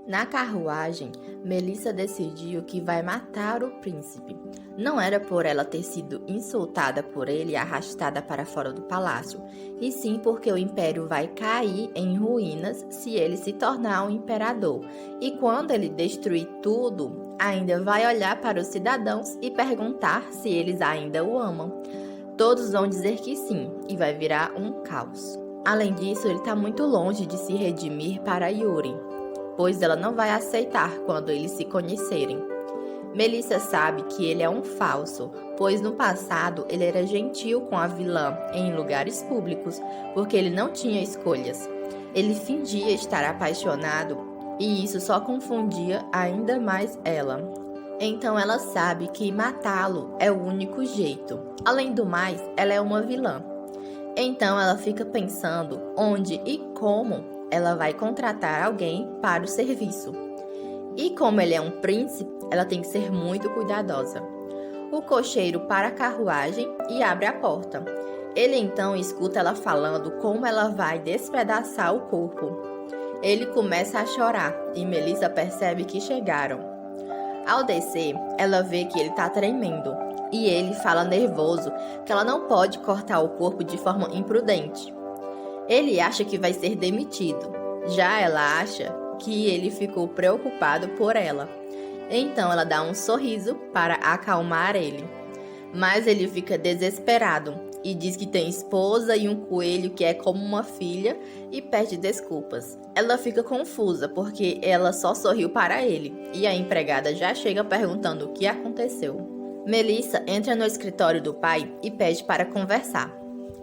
Na carruagem, Melissa decidiu que vai matar o príncipe. Não era por ela ter sido insultada por ele e arrastada para fora do palácio, e sim porque o império vai cair em ruínas se ele se tornar um imperador. E quando ele destruir tudo, ainda vai olhar para os cidadãos e perguntar se eles ainda o amam. Todos vão dizer que sim, e vai virar um caos. Além disso, ele está muito longe de se redimir para Yuri, pois ela não vai aceitar quando eles se conhecerem. Melissa sabe que ele é um falso, pois no passado ele era gentil com a vilã em lugares públicos, porque ele não tinha escolhas. Ele fingia estar apaixonado e isso só confundia ainda mais ela. Então ela sabe que matá-lo é o único jeito. Além do mais, ela é uma vilã. Então ela fica pensando onde e como ela vai contratar alguém para o serviço. E como ele é um príncipe, ela tem que ser muito cuidadosa. O cocheiro para a carruagem e abre a porta. Ele então escuta ela falando como ela vai despedaçar o corpo. Ele começa a chorar e Melissa percebe que chegaram. Ao descer, ela vê que ele está tremendo e ele fala nervoso que ela não pode cortar o corpo de forma imprudente. Ele acha que vai ser demitido. Já ela acha que ele ficou preocupado por ela. Então ela dá um sorriso para acalmar ele. Mas ele fica desesperado e diz que tem esposa e um coelho que é como uma filha e pede desculpas. Ela fica confusa porque ela só sorriu para ele e a empregada já chega perguntando o que aconteceu. Melissa entra no escritório do pai e pede para conversar.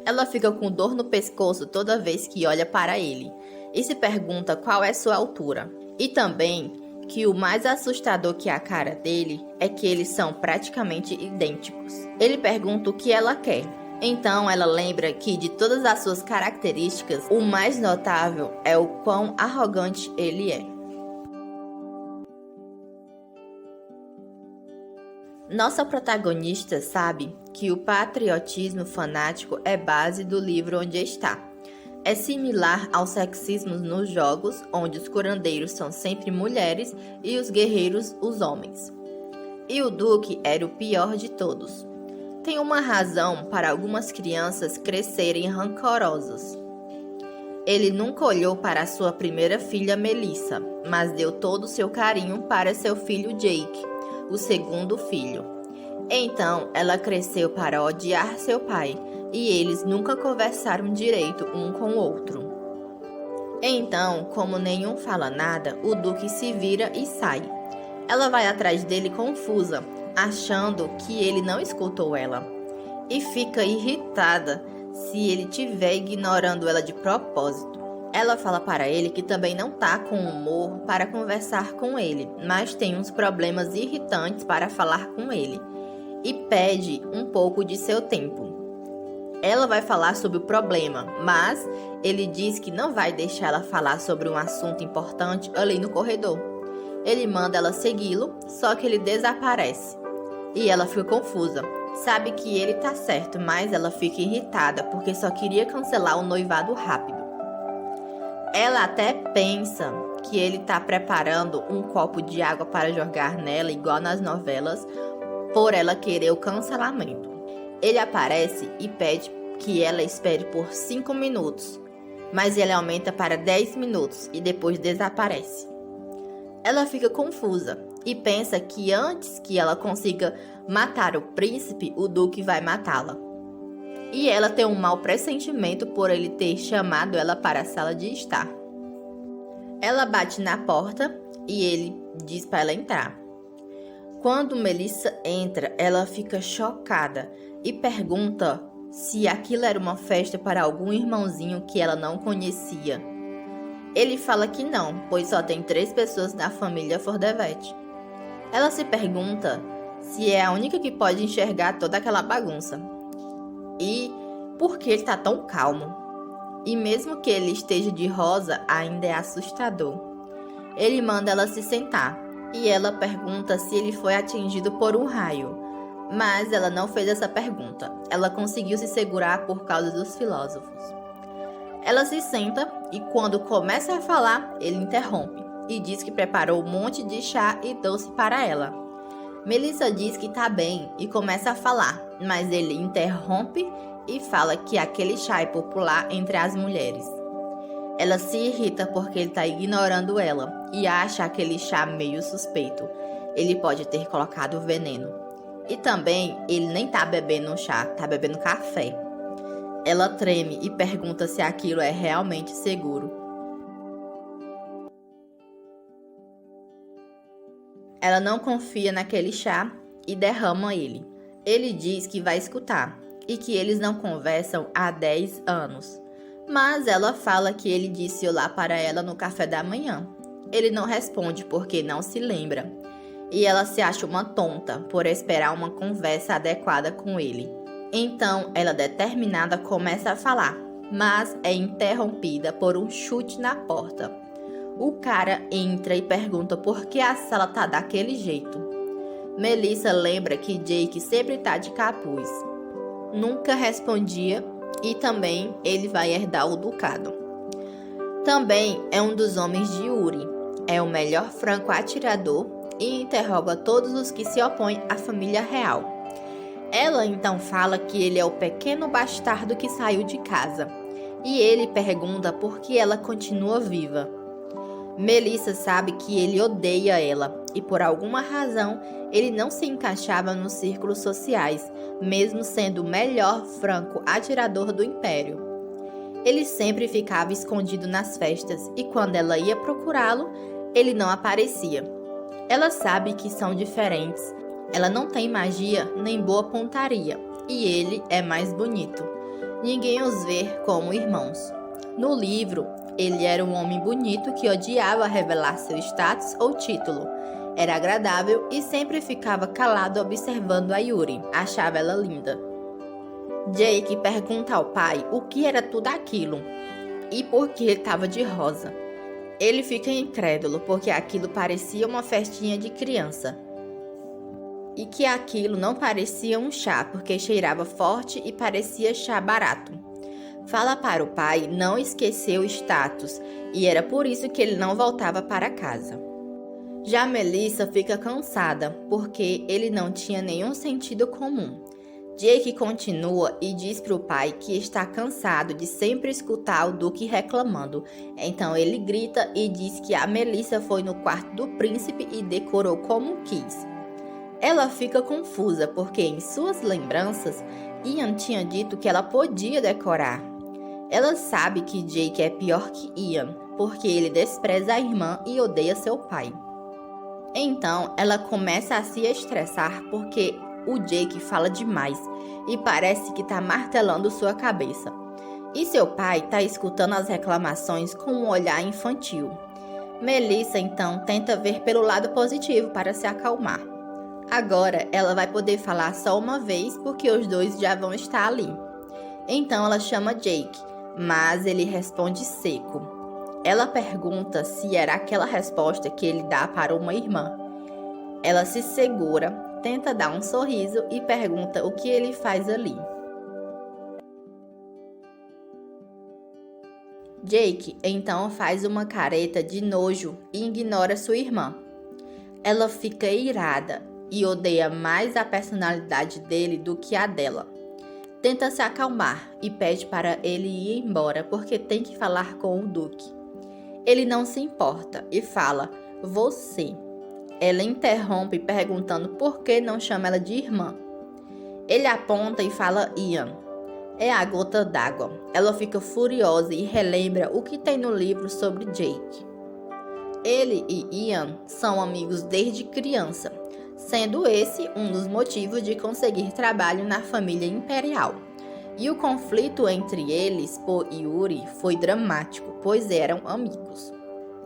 Ela fica com dor no pescoço toda vez que olha para ele e se pergunta qual é sua altura. E também que o mais assustador que a cara dele é que eles são praticamente idênticos. Ele pergunta o que ela quer. Então ela lembra que de todas as suas características, o mais notável é o quão arrogante ele é. Nossa protagonista sabe que o patriotismo fanático é base do livro onde está. É similar ao sexismo nos jogos, onde os curandeiros são sempre mulheres e os guerreiros os homens. E o Duque era o pior de todos. Tem uma razão para algumas crianças crescerem rancorosas. Ele nunca olhou para sua primeira filha Melissa, mas deu todo o seu carinho para seu filho Jake, o segundo filho. Então, ela cresceu para odiar seu pai, e eles nunca conversaram direito um com o outro. Então, como nenhum fala nada, o Duque se vira e sai. Ela vai atrás dele confusa, achando que ele não escutou ela, e fica irritada se ele estiver ignorando ela de propósito. Ela fala para ele que também não tá com humor para conversar com ele, mas tem uns problemas irritantes para falar com ele e pede um pouco de seu tempo. Ela vai falar sobre o problema, mas ele diz que não vai deixar ela falar sobre um assunto importante ali no corredor. Ele manda ela segui-lo, só que ele desaparece e ela fica confusa. Sabe que ele tá certo, mas ela fica irritada porque só queria cancelar o noivado rápido. Ela até pensa que ele está preparando um copo de água para jogar nela, igual nas novelas, por ela querer o cancelamento. Ele aparece e pede que ela espere por 5 minutos, mas ele aumenta para 10 minutos e depois desaparece. Ela fica confusa e pensa que antes que ela consiga matar o príncipe, o Duque vai matá-la. E ela tem um mau pressentimento por ele ter chamado ela para a sala de estar. Ela bate na porta e ele diz para ela entrar. Quando Melissa entra, ela fica chocada e pergunta se aquilo era uma festa para algum irmãozinho que ela não conhecia. Ele fala que não, pois só tem 3 pessoas na família Fordevet. Ela se pergunta se é a única que pode enxergar toda aquela bagunça. E por que ele está tão calmo? E mesmo que ele esteja de rosa, ainda é assustador. Ele manda ela se sentar e ela pergunta se ele foi atingido por um raio. Mas ela não fez essa pergunta. Ela conseguiu se segurar por causa dos filósofos. Ela se senta e quando começa a falar, ele interrompe. e diz que preparou um monte de chá e doce para ela. Melissa diz que tá bem e começa a falar, mas ele interrompe e fala que aquele chá é popular entre as mulheres. Ela se irrita porque ele está ignorando ela e acha aquele chá meio suspeito. Ele pode ter colocado veneno. E também ele nem tá bebendo chá, tá bebendo café. Ela treme e pergunta se aquilo é realmente seguro. Ela não confia naquele chá e derrama ele. Ele diz que vai escutar e que eles não conversam há 10 anos. Mas ela fala que ele disse olá para ela no café da manhã. Ele não responde porque não se lembra. E ela se acha uma tonta por esperar uma conversa adequada com ele. Então, ela determinada começa a falar, mas é interrompida por um chute na porta. O cara entra e pergunta por que a sala tá daquele jeito. Melissa lembra que Jake sempre tá de capuz. Nunca respondia e também ele vai herdar o ducado. Também é um dos homens de Yuri. É o melhor franco-atirador e interroga todos os que se opõem à família real. Ela então fala que ele é o pequeno bastardo que saiu de casa. E ele pergunta por que ela continua viva. Melissa sabe que ele odeia ela e por alguma razão ele não se encaixava nos círculos sociais, mesmo sendo o melhor franco-atirador do Império. Ele sempre ficava escondido nas festas e quando ela ia procurá-lo, ele não aparecia. Ela sabe que são diferentes. Ela não tem magia nem boa pontaria e ele é mais bonito. Ninguém os vê como irmãos. No livro, ele era um homem bonito que odiava revelar seu status ou título. Era agradável e sempre ficava calado observando a Yuri. Achava ela linda. Jake pergunta ao pai o que era tudo aquilo e por que ele estava de rosa. Ele fica incrédulo porque aquilo parecia uma festinha de criança. E que aquilo não parecia um chá porque cheirava forte e parecia chá barato. Fala para o pai não esquecer o status e era por isso que ele não voltava para casa. Já Melissa fica cansada porque ele não tinha nenhum sentido comum. Jake continua e diz para o pai que está cansado de sempre escutar o Duque reclamando. Então ele grita e diz que a Melissa foi no quarto do príncipe e decorou como quis. Ela fica confusa porque em suas lembranças, Ian tinha dito que ela podia decorar. Ela sabe que Jake é pior que Ian, porque ele despreza a irmã e odeia seu pai. Então, ela começa a se estressar porque o Jake fala demais e parece que está martelando sua cabeça. E seu pai está escutando as reclamações com um olhar infantil. Melissa, então, tenta ver pelo lado positivo para se acalmar. Agora, ela vai poder falar só uma vez porque os dois já vão estar ali. Então, ela chama Jake, mas ele responde seco. Ela pergunta se era aquela resposta que ele dá para uma irmã. Ela se segura, tenta dar um sorriso e pergunta o que ele faz ali. Jake então faz uma careta de nojo e ignora sua irmã. Ela fica irada e odeia mais a personalidade dele do que a dela. Tenta se acalmar e pede para ele ir embora porque tem que falar com o Duque. Ele não se importa e fala, você. Ela interrompe perguntando por que não chama ela de irmã. Ele aponta e fala Ian. É a gota d'água. Ela fica furiosa e relembra o que tem no livro sobre Jake. Ele e Ian são amigos desde criança, sendo esse um dos motivos de conseguir trabalho na família imperial. E o conflito entre eles por Yuri foi dramático, pois eram amigos.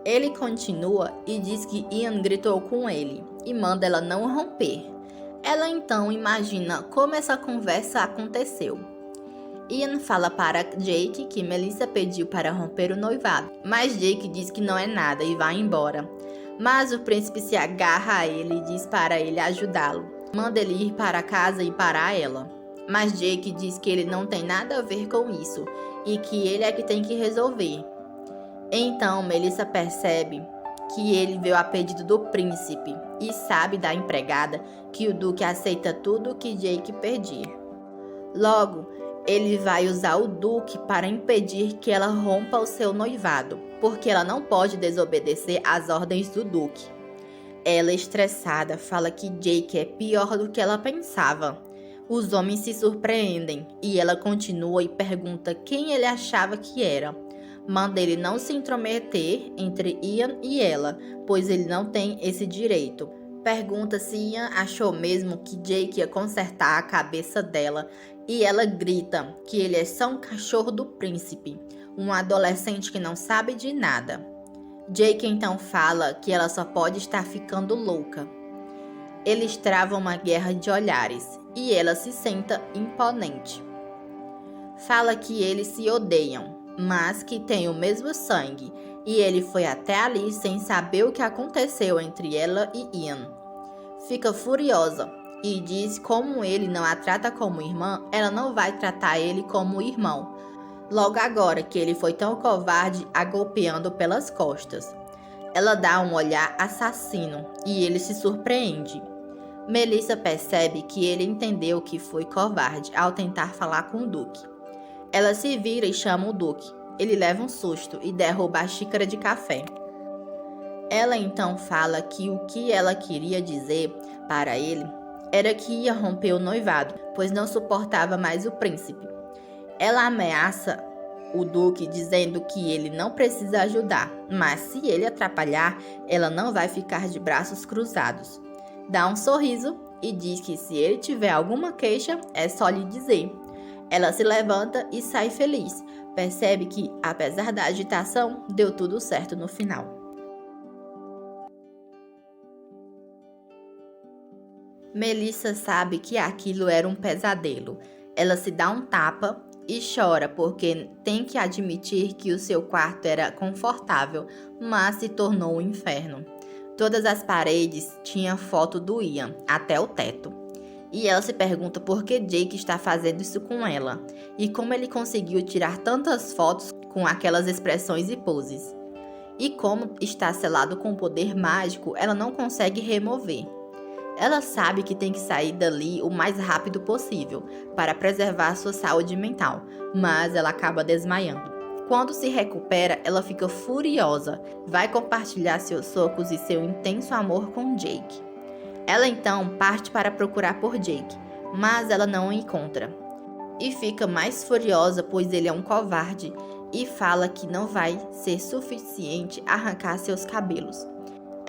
Ele continua e diz que Ian gritou com ele e manda ela não romper. Ela então imagina como essa conversa aconteceu. Ian fala para Jake que Melissa pediu para romper o noivado, mas Jake diz que não é nada e vai embora. Mas o príncipe se agarra a ele e diz para ele ajudá-lo. Manda ele ir para casa e parar ela. Mas Jake diz que ele não tem nada a ver com isso e que ele é que tem que resolver. Então Melissa percebe que ele veio a pedido do príncipe e sabe da empregada que o Duque aceita tudo que Jake pedir. Logo, ele vai usar o Duque para impedir que ela rompa o seu noivado, porque ela não pode desobedecer às ordens do Duque. Ela, estressada, fala que Jake é pior do que ela pensava. Os homens se surpreendem e ela continua e pergunta quem ele achava que era. Manda ele não se intrometer entre Ian e ela, pois ele não tem esse direito. Pergunta se Ian achou mesmo que Jake ia consertar a cabeça dela e ela grita que ele é só um cachorro do príncipe, um adolescente que não sabe de nada. Jake então fala que ela só pode estar ficando louca. Eles travam uma guerra de olhares e ela se senta imponente. Fala que eles se odeiam, mas que têm o mesmo sangue, e ele foi até ali sem saber o que aconteceu entre ela e Ian. Fica furiosa e diz como ele não a trata como irmã, ela não vai tratar ele como irmão. Logo agora que ele foi tão covarde a golpeando pelas costas. Ela dá um olhar assassino e ele se surpreende. Melissa percebe que ele entendeu que foi covarde ao tentar falar com o Duque. Ela se vira e chama o Duque. Ele leva um susto e derruba a xícara de café. Ela então fala que o que ela queria dizer para ele era que ia romper o noivado, pois não suportava mais o príncipe. Ela ameaça o Duque dizendo que ele não precisa ajudar, mas se ele atrapalhar, ela não vai ficar de braços cruzados. Dá um sorriso e diz que se ele tiver alguma queixa, é só lhe dizer. Ela se levanta e sai feliz. Percebe que, apesar da agitação, deu tudo certo no final. Melissa sabe que aquilo era um pesadelo. Ela se dá um tapa e chora porque tem que admitir que o seu quarto era confortável, mas se tornou um inferno. Todas as paredes tinham foto do Ian, até o teto. E ela se pergunta por que Jake está fazendo isso com ela e como ele conseguiu tirar tantas fotos com aquelas expressões e poses. E como está selado com poder mágico, ela não consegue remover. Ela sabe que tem que sair dali o mais rápido possível para preservar sua saúde mental, mas ela acaba desmaiando. Quando se recupera, ela fica furiosa, vai compartilhar seus socos e seu intenso amor com Jake. Ela então parte para procurar por Jake, mas ela não o encontra. E fica mais furiosa pois ele é um covarde e fala que não vai ser suficiente arrancar seus cabelos.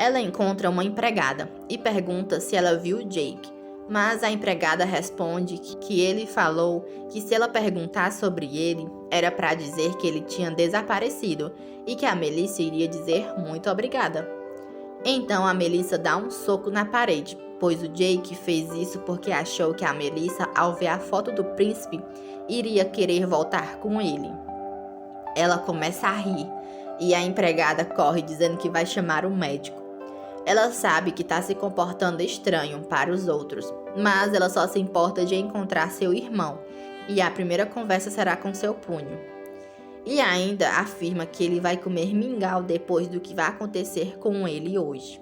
Ela encontra uma empregada e pergunta se ela viu Jake, mas a empregada responde que ele falou que se ela perguntar sobre ele, era para dizer que ele tinha desaparecido e que a Melissa iria dizer muito obrigada. Então a Melissa dá um soco na parede, pois o Jake fez isso porque achou que a Melissa, ao ver a foto do príncipe, iria querer voltar com ele. Ela começa a rir e a empregada corre dizendo que vai chamar o médico. Ela sabe que está se comportando estranho para os outros, mas ela só se importa de encontrar seu irmão, e a primeira conversa será com seu punho. E ainda afirma que ele vai comer mingau depois do que vai acontecer com ele hoje.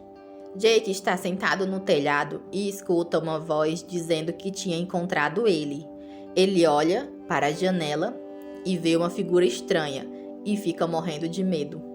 Jake está sentado no telhado e escuta uma voz dizendo que tinha encontrado ele. Ele olha para a janela e vê uma figura estranha e fica morrendo de medo.